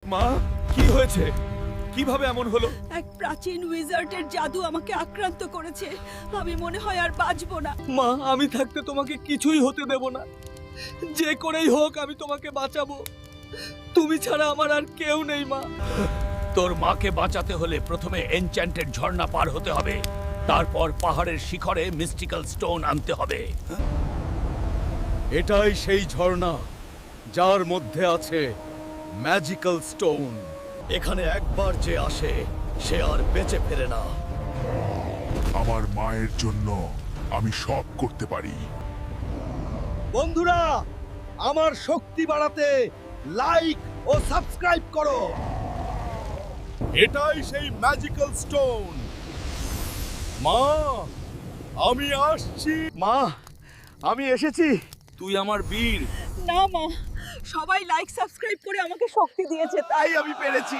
মা, কি হয়েছে? কিভাবে এমন হলো? এক প্রাচীন উইজার্ডের জাদু আমাকে আক্রান্ত করেছে। আমি মনে হয় আর বাঁচবো না। মা, আমি থাকতে তোমাকে কিছুই হতে দেব না। যে করেই হোক আমি তোমাকে বাঁচাবো। তুমি ছাড়া আমার আর কেউ নেই মা। তোর মাকে বাঁচাতে হলে প্রথমে এনচ্যান্টেড ঝর্ণা পার হতে হবে, তারপর পাহাড়ের শিখরে মিস্টিক্যাল স্টোন আনতে হবে। এটাই সেই ঝর্ণা যার মধ্যে আছে ম্যাজিক্যাল স্টোন। এখানে একবার যে আসে সে আর বেঁচে ফেরে না। আমার মায়ের জন্য আমি সব করতে পারি। বন্ধুরা, আমার শক্তি বাড়াতে লাইক ও সাবস্ক্রাইব করো। এটাই সেই ম্যাজিক্যাল স্টোন। মা, আমি আসছি। মা, আমি এসেছি। তুই আমার বীর। না মা, সবাই লাইক সাবস্ক্রাইব করে আমাকে শক্তি দিয়েছে, তাই তাই আমি পেরেছি।